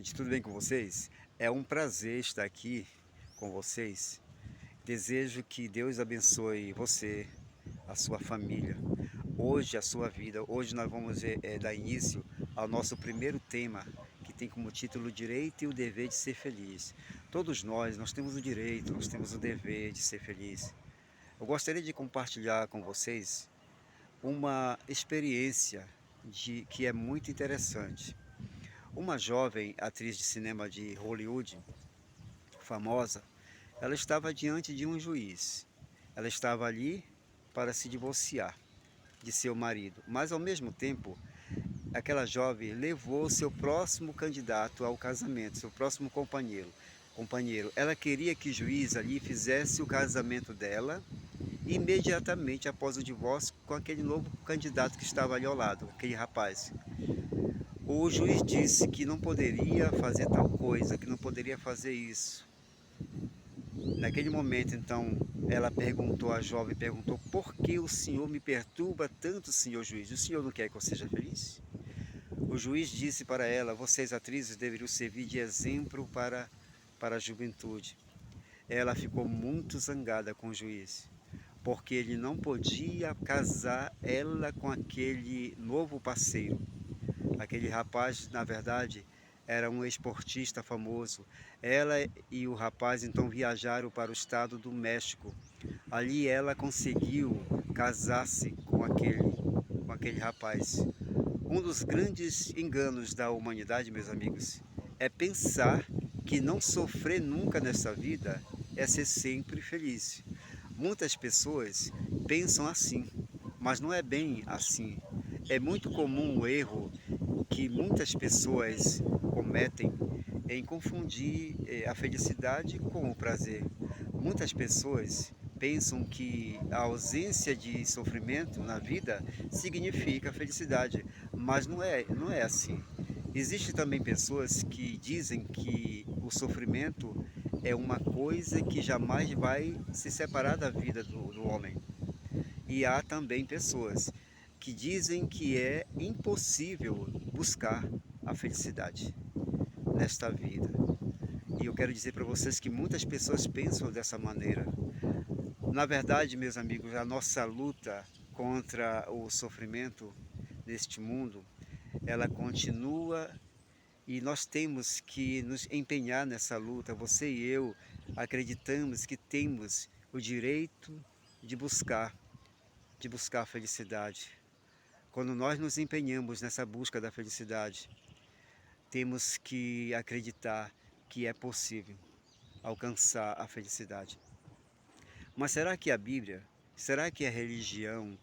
gente, tudo bem com vocês? É um prazer estar aqui com vocês. Desejo que Deus abençoe você, a sua família, hoje a sua vida. Hoje nós vamos dar início ao nosso primeiro tema, que tem como título o direito e o dever de ser feliz. Todos nós temos o direito, nós temos o dever de ser feliz. Eu gostaria de compartilhar com vocês uma experiência que é muito interessante. Uma jovem atriz de cinema de Hollywood, famosa, ela estava diante de um juiz. Ela estava ali para se divorciar de seu marido, mas ao mesmo tempo, aquela jovem levou seu próximo candidato ao casamento, seu próximo companheiro. Ela queria que o juiz ali fizesse o casamento dela imediatamente após o divórcio com aquele novo candidato que estava ali ao lado, aquele rapaz. O juiz disse que não poderia fazer tal coisa, que não poderia fazer isso. Naquele momento, então, ela perguntou, a jovem perguntou: por que o senhor me perturba tanto, senhor juiz? O senhor não quer que eu seja feliz? O juiz disse para ela: vocês atrizes deveriam servir de exemplo para a juventude. Ela ficou muito zangada com o juiz, porque ele não podia casar ela com aquele novo parceiro. Aquele rapaz, na verdade, era um esportista famoso. Ela e o rapaz então viajaram para o estado do México. Ali ela conseguiu casar-se com aquele rapaz. Um dos grandes enganos da humanidade, meus amigos, é pensar que não sofrer nunca nessa vida é ser sempre feliz. Muitas pessoas pensam assim, mas não é bem assim. É muito comum o erro que muitas pessoas cometem em confundir a felicidade com o prazer. Muitas pessoas pensam que a ausência de sofrimento na vida significa felicidade, mas não é assim. Existem também pessoas que dizem que o sofrimento é uma coisa que jamais vai se separar da vida do homem. E há também pessoas que dizem que é impossível buscar a felicidade nesta vida. E eu quero dizer para vocês que muitas pessoas pensam dessa maneira. Na verdade, meus amigos, a nossa luta contra o sofrimento neste mundo, ela continua e nós temos que nos empenhar nessa luta. Você e eu acreditamos que temos o direito de buscar a felicidade. Quando nós nos empenhamos nessa busca da felicidade, temos que acreditar que é possível alcançar a felicidade. Mas será que a Bíblia, será que a religião,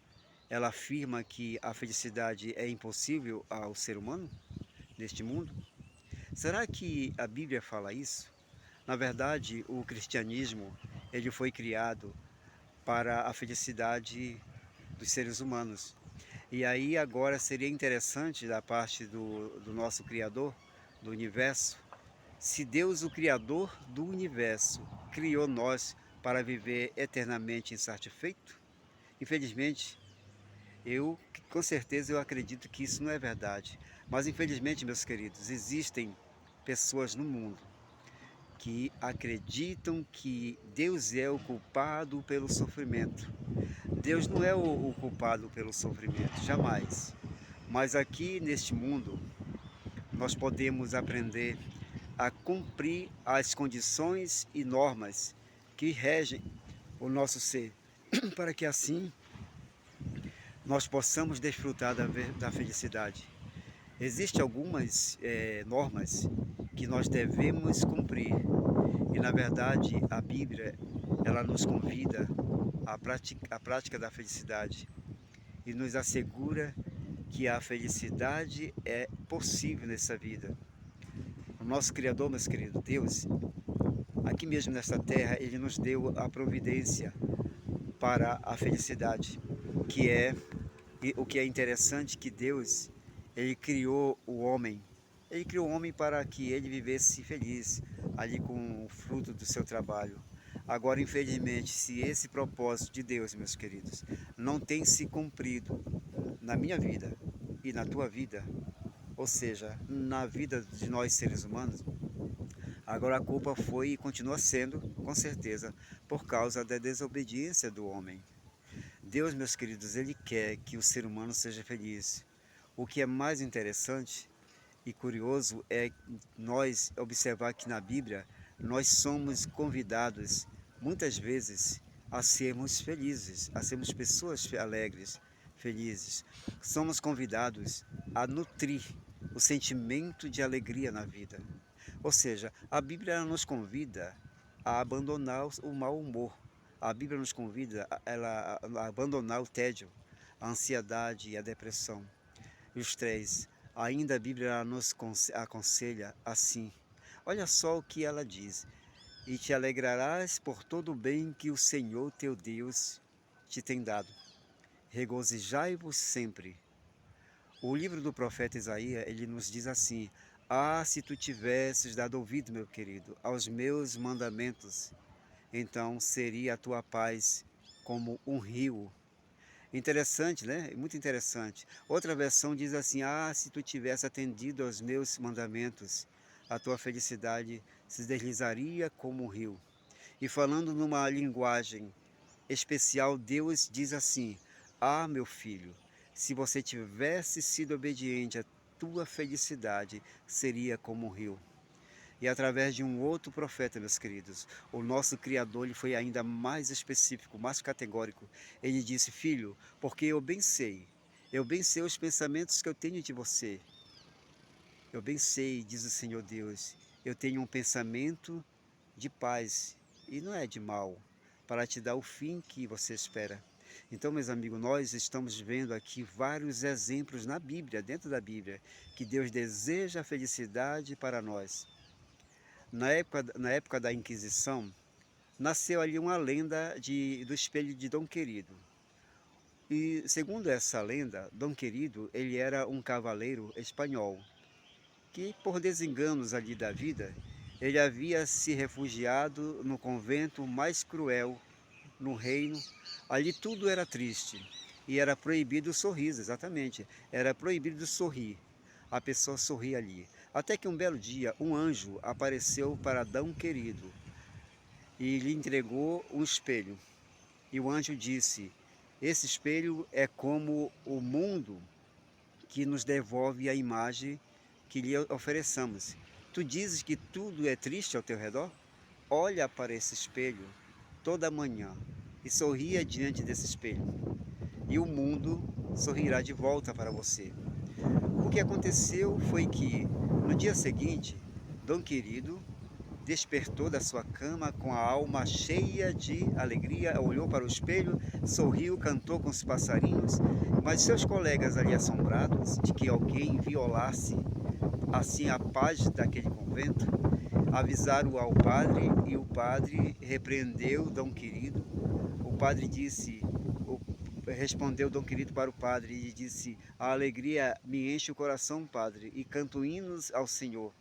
ela afirma que a felicidade é impossível ao ser humano neste mundo? Será que a Bíblia fala isso? Na verdade, o cristianismo, ele foi criado para a felicidade dos seres humanos. E aí agora seria interessante da parte do nosso Criador, do universo, se Deus, o Criador do universo, criou nós para viver eternamente insatisfeito? Infelizmente, com certeza eu acredito que isso não é verdade. Mas infelizmente, meus queridos, existem pessoas no mundo que acreditam que Deus é o culpado pelo sofrimento. Deus não é o culpado pelo sofrimento, jamais. Mas aqui neste mundo, nós podemos aprender a cumprir as condições e normas que regem o nosso ser, para que assim nós possamos desfrutar da felicidade. Existem algumas normas que nós devemos cumprir e na verdade a Bíblia ela nos convida à prática da felicidade e nos assegura que a felicidade é possível nessa vida. O nosso Criador, meus queridos, Deus, aqui mesmo nesta terra, Ele nos deu a providência para a felicidade, que é o que é interessante que Deus, Ele criou o homem. Ele criou o homem para que ele vivesse feliz ali com o fruto do seu trabalho. Agora, infelizmente, se esse propósito de Deus, meus queridos, não tem se cumprido na minha vida e na tua vida, ou seja, na vida de nós seres humanos. Agora a culpa foi e continua sendo, com certeza, por causa da desobediência do homem. Deus, meus queridos, Ele quer que o ser humano seja feliz. O que é mais interessante e curioso é nós observar que na Bíblia nós somos convidados muitas vezes a sermos felizes, a sermos pessoas alegres, felizes. Somos convidados a nutrir o sentimento de alegria na vida. Ou seja, a Bíblia nos convida a abandonar o mau humor. A Bíblia nos convida a abandonar o tédio, a ansiedade e a depressão. E os três, ainda a Bíblia nos aconselha assim. Olha só o que ela diz. E te alegrarás por todo o bem que o Senhor teu Deus te tem dado. Regozijai-vos sempre. O livro do profeta Isaías, ele nos diz assim: Ah, se tu tivesses dado ouvido, meu querido, aos meus mandamentos, então seria a tua paz como um rio. Interessante, né? Muito interessante. Outra versão diz assim: Ah, se tu tivesse atendido aos meus mandamentos, a tua felicidade se deslizaria como um rio. E falando numa linguagem especial, Deus diz assim: Ah, meu filho, se você tivesse sido obediente, a tua felicidade seria como um rio. E através de um outro profeta, meus queridos, o nosso Criador ele foi ainda mais específico, mais categórico. Ele disse: Filho, porque eu bem sei os pensamentos que eu tenho de você. Eu bem sei, diz o Senhor Deus, eu tenho um pensamento de paz e não é de mal, para te dar o fim que você espera. Então, meus amigos, nós estamos vendo aqui vários exemplos na Bíblia, dentro da Bíblia, que Deus deseja a felicidade para nós. Na época da Inquisição, nasceu ali uma lenda do espelho de Dom Querido. E segundo essa lenda, Dom Querido, ele era um cavaleiro espanhol, que por desenganos ali da vida, ele havia se refugiado no convento mais cruel no reino. Ali tudo era triste e era proibido o sorriso, exatamente, era proibido sorrir. A pessoa sorria ali. Até que um belo dia, um anjo apareceu para Dom Querido e lhe entregou um espelho. E o anjo disse: Esse espelho é como o mundo que nos devolve a imagem que lhe ofereçamos. Tu dizes que tudo é triste ao teu redor? Olha para esse espelho toda manhã e sorria diante desse espelho, e o mundo sorrirá de volta para você. O que aconteceu foi que, no dia seguinte, Dom Querido despertou da sua cama com a alma cheia de alegria, olhou para o espelho, sorriu, cantou com os passarinhos, mas seus colegas ali assombrados de que alguém violasse assim a paz daquele convento, avisaram ao padre e o padre repreendeu Dom Querido. O padre disse, respondeu Dom Querido para o padre e disse: A alegria me enche o coração, padre, e canto hinos ao Senhor,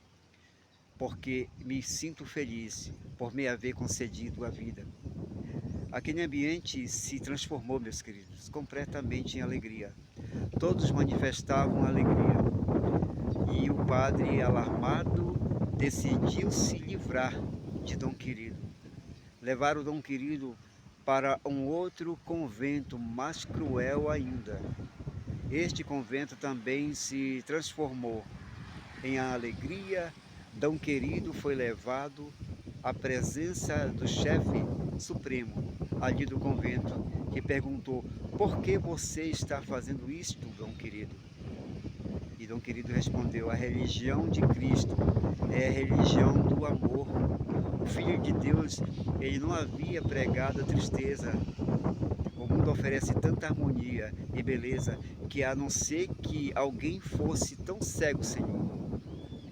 porque me sinto feliz por me haver concedido a vida. Aquele ambiente se transformou, meus queridos, completamente em alegria. Todos manifestavam alegria. E o padre, alarmado, decidiu se livrar de Dom Querido. Levaram Dom Querido para um outro convento mais cruel ainda. Este convento também se transformou em alegria. Dom Querido foi levado à presença do chefe supremo ali do convento, que perguntou: Por que você está fazendo isto, Dom Querido? E Dom Querido respondeu: A religião de Cristo é a religião do amor. O Filho de Deus, ele não havia pregado a tristeza. O mundo oferece tanta harmonia e beleza que, a não ser que alguém fosse tão cego, Senhor,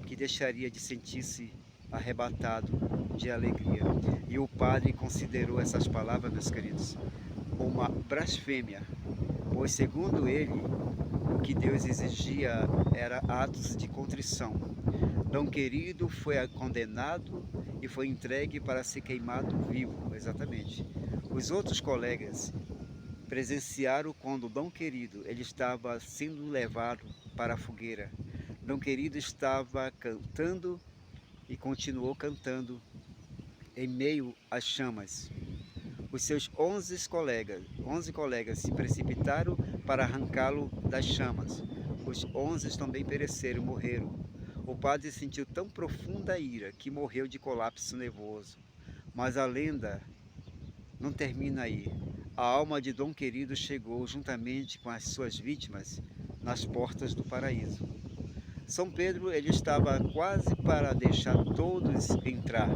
que deixaria de sentir-se arrebatado de alegria. E o padre considerou essas palavras, meus queridos, uma blasfêmia, pois segundo ele, o que Deus exigia era atos de contrição. Dom Querido foi condenado e foi entregue para ser queimado vivo, exatamente. Os outros colegas presenciaram quando Dom Querido ele estava sendo levado para a fogueira. Dom Querido estava cantando e continuou cantando em meio às chamas. Os seus 11 colegas se precipitaram para arrancá-lo das chamas. Os 11 também pereceram, morreram. O padre sentiu tão profunda ira que morreu de colapso nervoso. Mas a lenda não termina aí. A alma de Dom Querido chegou juntamente com as suas vítimas nas portas do paraíso. São Pedro ele estava quase para deixar todos entrar,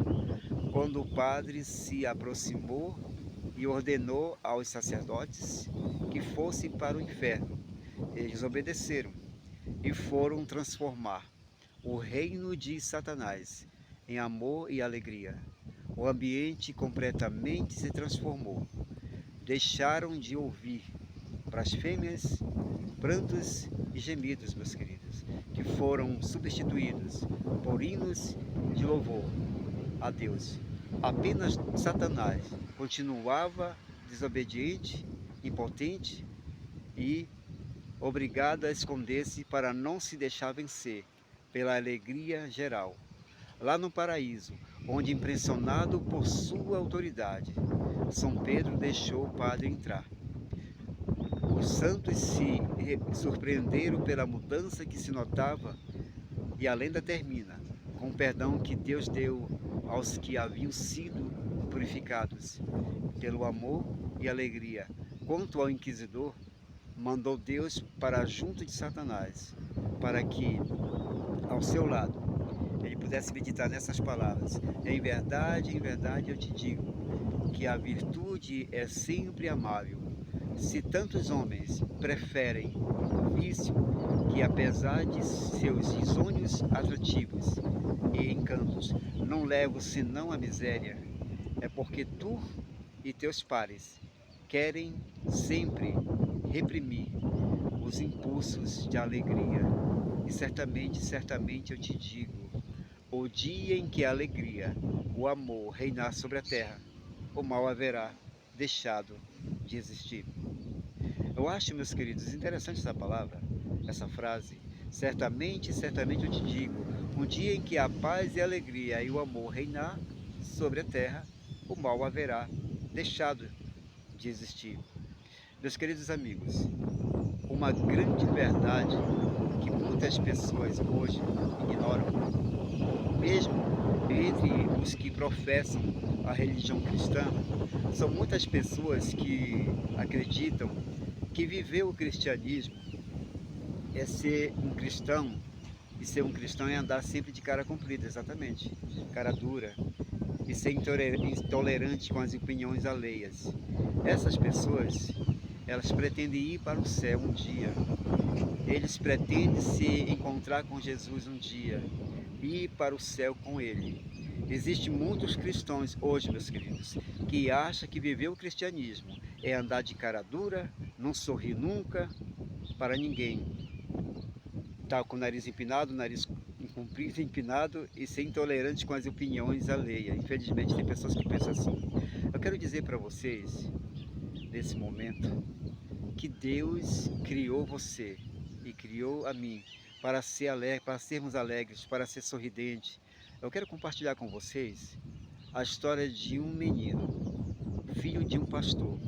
quando o padre se aproximou e ordenou aos sacerdotes que fossem para o inferno. Eles obedeceram e foram transformar o reino de Satanás em amor e alegria. O ambiente completamente se transformou. Deixaram de ouvir blasfêmias, prantos e gemidos, meus queridos, que foram substituídos por hinos de louvor a Deus. Apenas Satanás continuava desobediente, impotente e obrigado a esconder-se para não se deixar vencer pela alegria geral. Lá no paraíso, onde impressionado por sua autoridade, São Pedro deixou o padre entrar. Os santos se surpreenderam pela mudança que se notava e a lenda termina com o perdão que Deus deu aos que haviam sido purificados pelo amor e alegria. Quanto ao inquisidor, mandou Deus para junto de Satanás, para que, ao seu lado, ele pudesse meditar nessas palavras: em verdade eu te digo, que a virtude é sempre amável. Se tantos homens preferem o vício, que apesar de seus risonhos atrativos e encantos, não levam senão a miséria, é porque tu e teus pares querem sempre reprimir os impulsos de alegria. E certamente eu te digo, o dia em que a alegria, o amor reinar sobre a terra, o mal haverá deixado de existir. Eu acho, meus queridos, interessante essa palavra, essa frase. Certamente eu te digo, um dia em que a paz e a alegria e o amor reinar sobre a terra, o mal haverá deixado de existir. Meus queridos amigos, uma grande verdade que muitas pessoas hoje ignoram, mesmo entre os que professam a religião cristã, são muitas pessoas que acreditam que viver o cristianismo é ser um cristão, e ser um cristão é andar sempre de cara comprida, exatamente, cara dura, e ser intolerante com as opiniões alheias. Essas pessoas, elas pretendem ir para o céu um dia, eles pretendem se encontrar com Jesus um dia, ir para o céu com Ele. Existem muitos cristãos hoje, meus queridos, que acham que viver o cristianismo é andar de cara dura, não sorrir nunca para ninguém, estar com o nariz empinado, o nariz comprido, empinado e ser intolerante com as opiniões alheias. Infelizmente tem pessoas que pensam assim. Eu quero dizer para vocês, nesse momento, que Deus criou você e criou a mim para ser alegre, para sermos alegres, para ser sorridente. Eu quero compartilhar com vocês a história de um menino, filho de um pastor.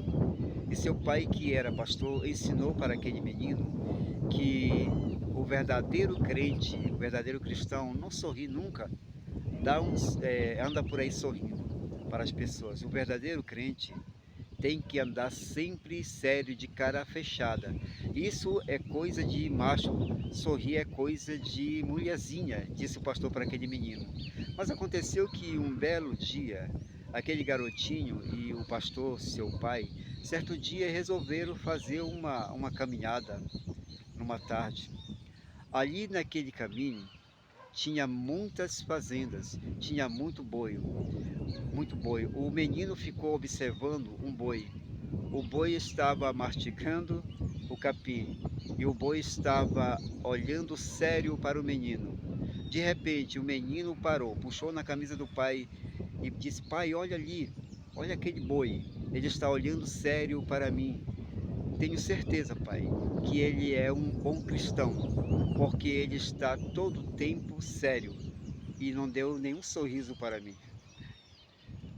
E seu pai, que era pastor, ensinou para aquele menino que o verdadeiro crente, o verdadeiro cristão, não sorri nunca, anda por aí sorrindo para as pessoas. O verdadeiro crente tem que andar sempre sério, de cara fechada. Isso é coisa de macho, sorrir é coisa de mulherzinha, disse o pastor para aquele menino. Mas aconteceu que um belo dia, aquele garotinho e o pastor, seu pai, certo dia resolveram fazer uma caminhada numa tarde. Ali naquele caminho tinha muitas fazendas, tinha muito boi, muito boi. O menino ficou observando um boi. O boi estava mastigando o capim e o boi estava olhando sério para o menino. De repente, o menino parou, puxou na camisa do pai e disse: pai, olha ali, olha aquele boi, ele está olhando sério para mim. tenho certeza, Pai, que ele é um bom cristão, porque ele está todo o tempo sério e não deu nenhum sorriso para mim.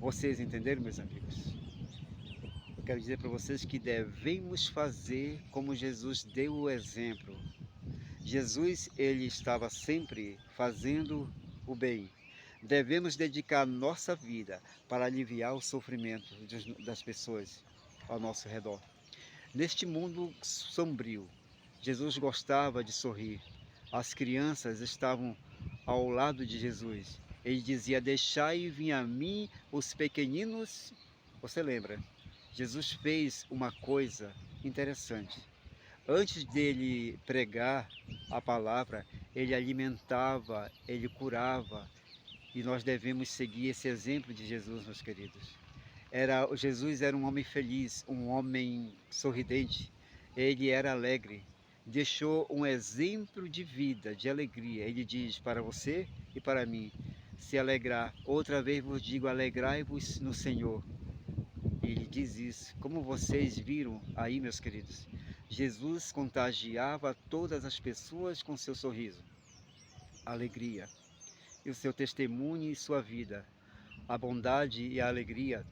Vocês entenderam, meus amigos? Eu quero dizer para vocês que devemos fazer como Jesus deu o exemplo. Jesus, ele estava sempre fazendo o bem. Devemos dedicar nossa vida para aliviar o sofrimento das pessoas ao nosso redor. Neste mundo sombrio, Jesus gostava de sorrir. As crianças estavam ao lado de Jesus. Ele dizia: deixai vir a mim os pequeninos. Você lembra? Jesus fez uma coisa interessante. Antes dele pregar a palavra, ele alimentava, ele curava, e nós devemos seguir esse exemplo de Jesus, meus queridos. Jesus era um homem feliz, um homem sorridente, ele era alegre, deixou um exemplo de vida, de alegria. Ele diz para você e para mim, se alegrar. Outra vez vos digo, alegrai-vos no Senhor. Ele diz isso. Como vocês viram aí, meus queridos, Jesus contagiava todas as pessoas com seu sorriso, alegria, e o seu testemunho e sua vida. A bondade e a alegria,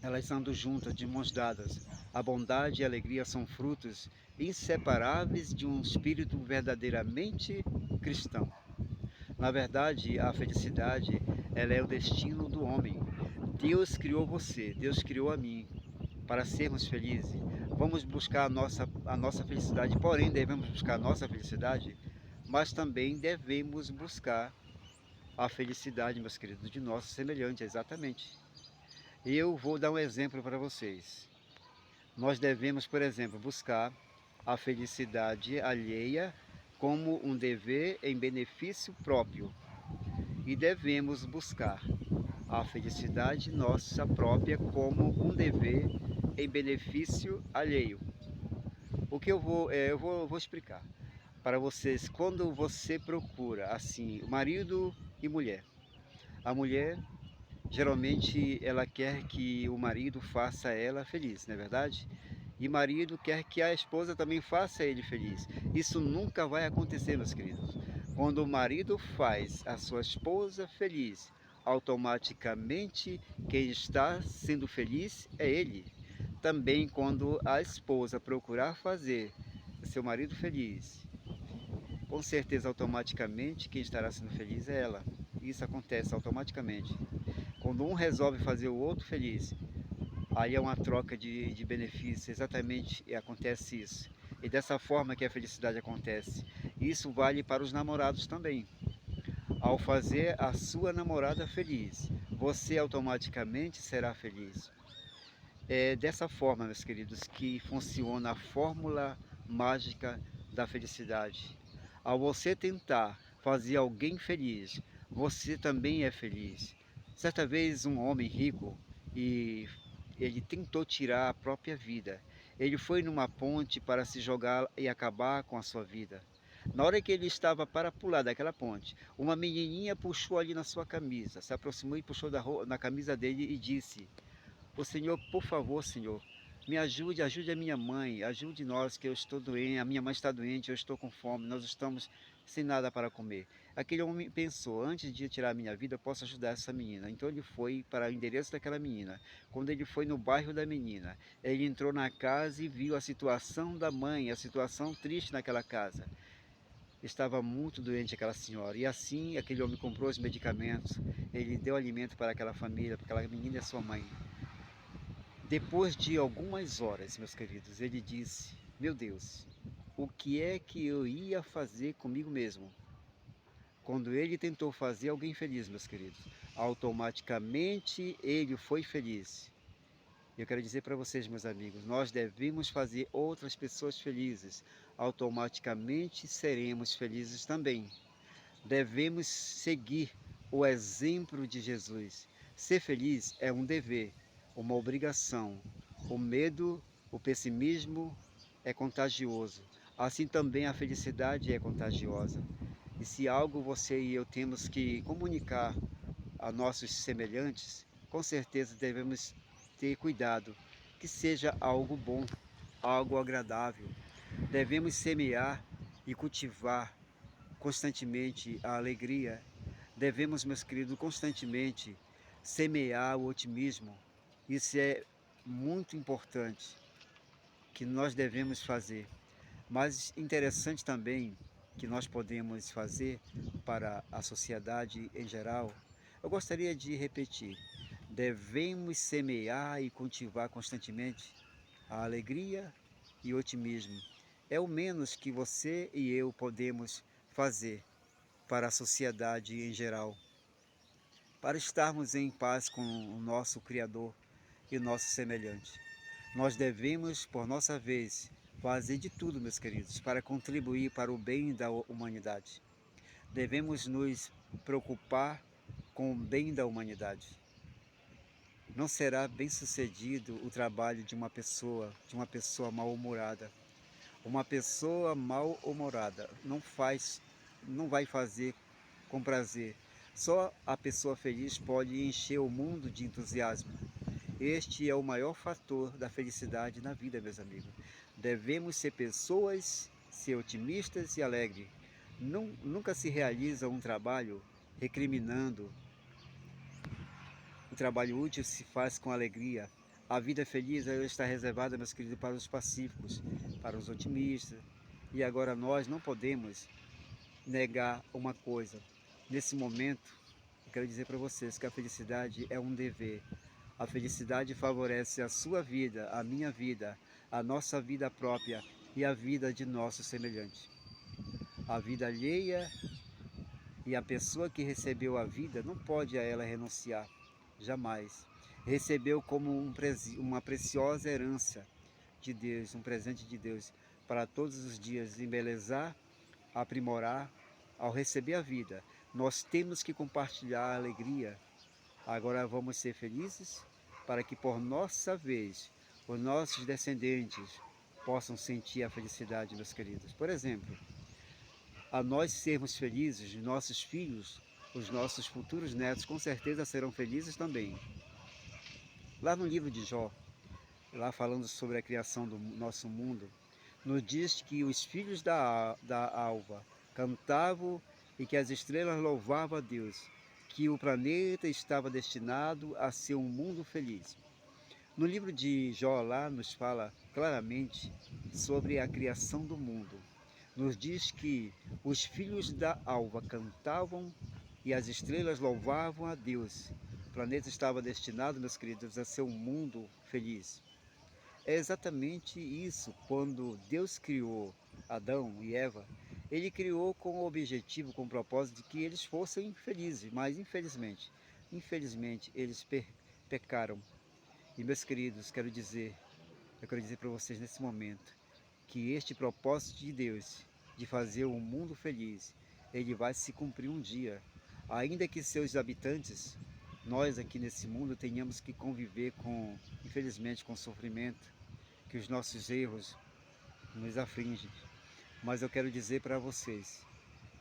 elas andam juntas, de mãos dadas. A bondade e a alegria são frutos inseparáveis de um espírito verdadeiramente cristão. Na verdade, a felicidade, ela é o destino do homem. Deus criou você, Deus criou a mim, para sermos felizes. Vamos buscar a nossa felicidade, porém devemos buscar a nossa felicidade, mas também devemos buscar a felicidade, meus queridos, de nossos semelhantes, exatamente. Eu vou dar um exemplo para vocês. Nós devemos, por exemplo, buscar a felicidade alheia como um dever em benefício próprio, e devemos buscar a felicidade nossa própria como um dever em benefício alheio. O que eu vou explicar para vocês. Quando você procura assim, marido e mulher, a mulher geralmente ela quer que o marido faça ela feliz, não é verdade? E o marido quer que a esposa também faça ele feliz. Isso nunca vai acontecer, meus queridos. Quando o marido faz a sua esposa feliz, automaticamente quem está sendo feliz é ele. Também quando a esposa procurar fazer seu marido feliz, com certeza automaticamente quem estará sendo feliz é ela. Isso acontece automaticamente. Quando um resolve fazer o outro feliz, aí é uma troca de benefícios, exatamente acontece isso. E dessa forma que a felicidade acontece. Isso vale para os namorados também. Ao fazer a sua namorada feliz, você automaticamente será feliz. É dessa forma, meus queridos, que funciona a fórmula mágica da felicidade. Ao você tentar fazer alguém feliz, você também é feliz. Certa vez um homem rico, e ele tentou tirar a própria vida. Ele foi numa ponte para se jogar e acabar com a sua vida. Na hora que ele estava para pular daquela ponte, uma menininha puxou ali na sua camisa, se aproximou e puxou na camisa dele e disse: o Senhor, por favor, Senhor, me ajude, ajude a minha mãe, ajude nós, que eu estou doente, a minha mãe está doente, eu estou com fome, nós estamos sem nada para comer. Aquele homem pensou: antes de tirar a minha vida, eu posso ajudar essa menina. Então ele foi para o endereço daquela menina. Quando ele foi no bairro da menina, ele entrou na casa e viu a situação da mãe, a situação triste naquela casa. Estava muito doente aquela senhora, e assim aquele homem comprou os medicamentos, ele deu alimento para aquela família, para aquela menina e a sua mãe. Depois de algumas horas, meus queridos, ele disse: meu Deus, o que é que eu ia fazer comigo mesmo? Quando ele tentou fazer alguém feliz, meus queridos, automaticamente ele foi feliz. Eu quero dizer para vocês, meus amigos, nós devemos fazer outras pessoas felizes, automaticamente seremos felizes também. Devemos seguir o exemplo de Jesus. Ser feliz é um dever, uma obrigação. O medo, o pessimismo é contagioso. Assim também a felicidade é contagiosa. E se algo você e eu temos que comunicar a nossos semelhantes, com certeza devemos ter cuidado, que seja algo bom, algo agradável. Devemos semear e cultivar constantemente a alegria. Devemos, meus queridos, constantemente semear o otimismo. Isso é muito importante que nós devemos fazer. Mas interessante também que nós podemos fazer para a sociedade em geral, eu gostaria de repetir: devemos semear e cultivar constantemente a alegria e o otimismo. É o menos que você e eu podemos fazer para a sociedade em geral, para estarmos em paz com o nosso Criador e o nosso semelhante. Nós devemos, por nossa vez, fazer de tudo, meus queridos, para contribuir para o bem da humanidade. Devemos nos preocupar com o bem da humanidade. Não será bem-sucedido o trabalho de uma pessoa mal-humorada. Uma pessoa mal-humorada não vai fazer com prazer. Só a pessoa feliz pode encher o mundo de entusiasmo. Este é o maior fator da felicidade na vida, meus amigos. Devemos ser pessoas, ser otimistas e alegres. Nunca se realiza um trabalho recriminando. O trabalho útil se faz com alegria. A vida feliz ela está reservada, meus queridos, para os pacíficos, para os otimistas. E agora nós não podemos negar uma coisa. Nesse momento, eu quero dizer para vocês que a felicidade é um dever. A felicidade favorece a sua vida, a minha vida, a nossa vida própria e a vida de nosso semelhante. A vida alheia e a pessoa que recebeu a vida não pode a ela renunciar, jamais. Recebeu como uma preciosa herança de Deus, um presente de Deus, para todos os dias embelezar, aprimorar. Ao receber a vida, nós temos que compartilhar a alegria. Agora vamos ser felizes para que por nossa vez os nossos descendentes possam sentir a felicidade, meus queridos. Por exemplo, a nós sermos felizes, nossos filhos, os nossos futuros netos com certeza serão felizes também. Lá no livro de Jó, lá falando sobre a criação do nosso mundo, nos diz que os filhos da alva cantavam e que as estrelas louvavam a Deus, que o planeta estava destinado a ser um mundo feliz. No livro de Jó lá nos fala claramente sobre a criação do mundo. Nos diz que os filhos da alva cantavam e as estrelas louvavam a Deus. O planeta estava destinado, meus queridos, a ser um mundo feliz. É exatamente isso. Quando Deus criou Adão e Eva, ele criou com o objetivo, com o propósito de que eles fossem felizes, mas infelizmente eles pecaram. E meus queridos, eu quero dizer para vocês nesse momento, que este propósito de Deus, de fazer um mundo feliz, ele vai se cumprir um dia. Ainda que seus habitantes, nós aqui nesse mundo, tenhamos que conviver com, infelizmente, com sofrimento, que os nossos erros nos afligem. Mas eu quero dizer para vocês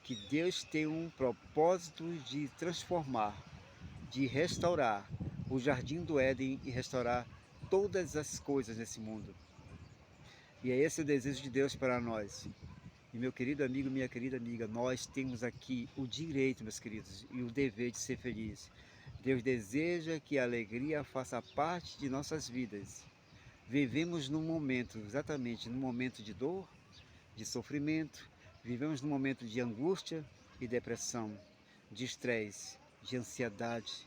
que Deus tem um propósito de transformar, de restaurar o jardim do Éden e restaurar todas as coisas nesse mundo. E é esse o desejo de Deus para nós. E meu querido amigo, minha querida amiga, nós temos aqui o direito, meus queridos, e o dever de ser feliz. Deus deseja que a alegria faça parte de nossas vidas. Vivemos num momento, exatamente num momento de dor, de sofrimento, vivemos num momento de angústia e depressão, de estresse, de ansiedade.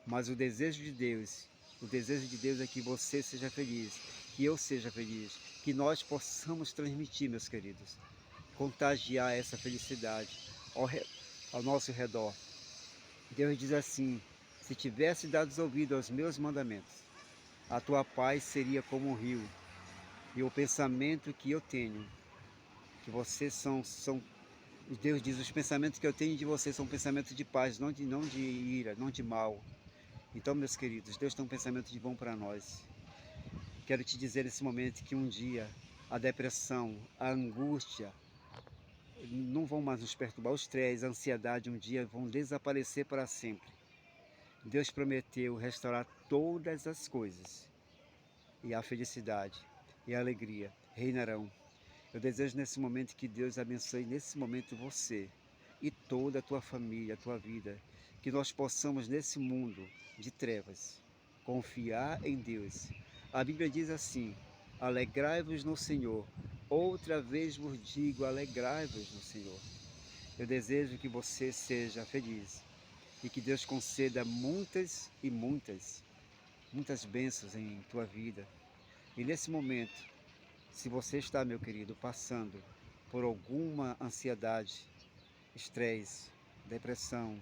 Mas o desejo de Deus é que você seja feliz, que eu seja feliz, que nós possamos transmitir, meus queridos, contagiar essa felicidade ao nosso redor. Deus diz assim: se tivesse dado ouvido aos meus mandamentos, a tua paz seria como um rio, e o pensamento que eu tenho, que vocês são Deus diz, os pensamentos que eu tenho de vocês são pensamentos de paz, não de ira, não de mal. Então, meus queridos, Deus tem um pensamento de bom para nós. Quero te dizer nesse momento que um dia a depressão, a angústia não vão mais nos perturbar, o estresse, a ansiedade um dia vão desaparecer para sempre. Deus prometeu restaurar todas as coisas e a felicidade. e a alegria reinarão. Eu desejo nesse momento que Deus abençoe nesse momento você e toda a tua família, a tua vida, que nós possamos nesse mundo de trevas confiar em Deus. A Bíblia diz assim: alegrai-vos no Senhor. Outra vez vos digo, alegrai-vos no Senhor. Eu desejo que você seja feliz e que Deus conceda muitas e muitas bênçãos em tua vida. E nesse momento, se você está, meu querido, passando por alguma ansiedade, estresse, depressão,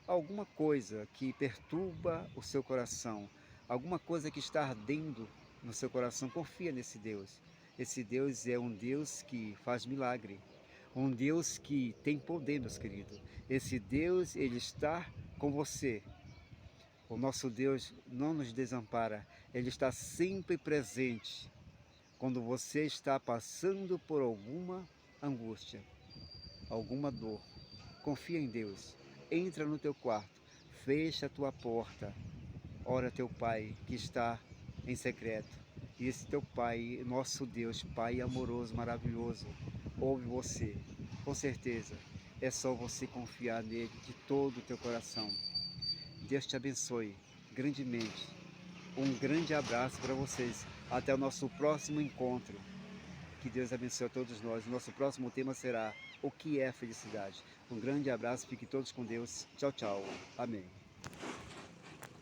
alguma coisa que perturba o seu coração, alguma coisa que está ardendo no seu coração, confia nesse Deus. Esse Deus é um Deus que faz milagre, um Deus que tem poder, meus queridos. Esse Deus, ele está com você. O nosso Deus não nos desampara, ele está sempre presente quando você está passando por alguma angústia, alguma dor. Confia em Deus. Entra no teu quarto, fecha a tua porta, ora teu Pai que está em secreto. E esse teu Pai, nosso Deus, Pai amoroso, maravilhoso, ouve você. Com certeza, é só você confiar nele de todo o teu coração. Deus te abençoe grandemente. Um grande abraço para vocês. Até o nosso próximo encontro. Que Deus abençoe a todos nós. Nosso próximo tema será: o que é felicidade? Um grande abraço, fiquem todos com Deus. Tchau, tchau. Amém.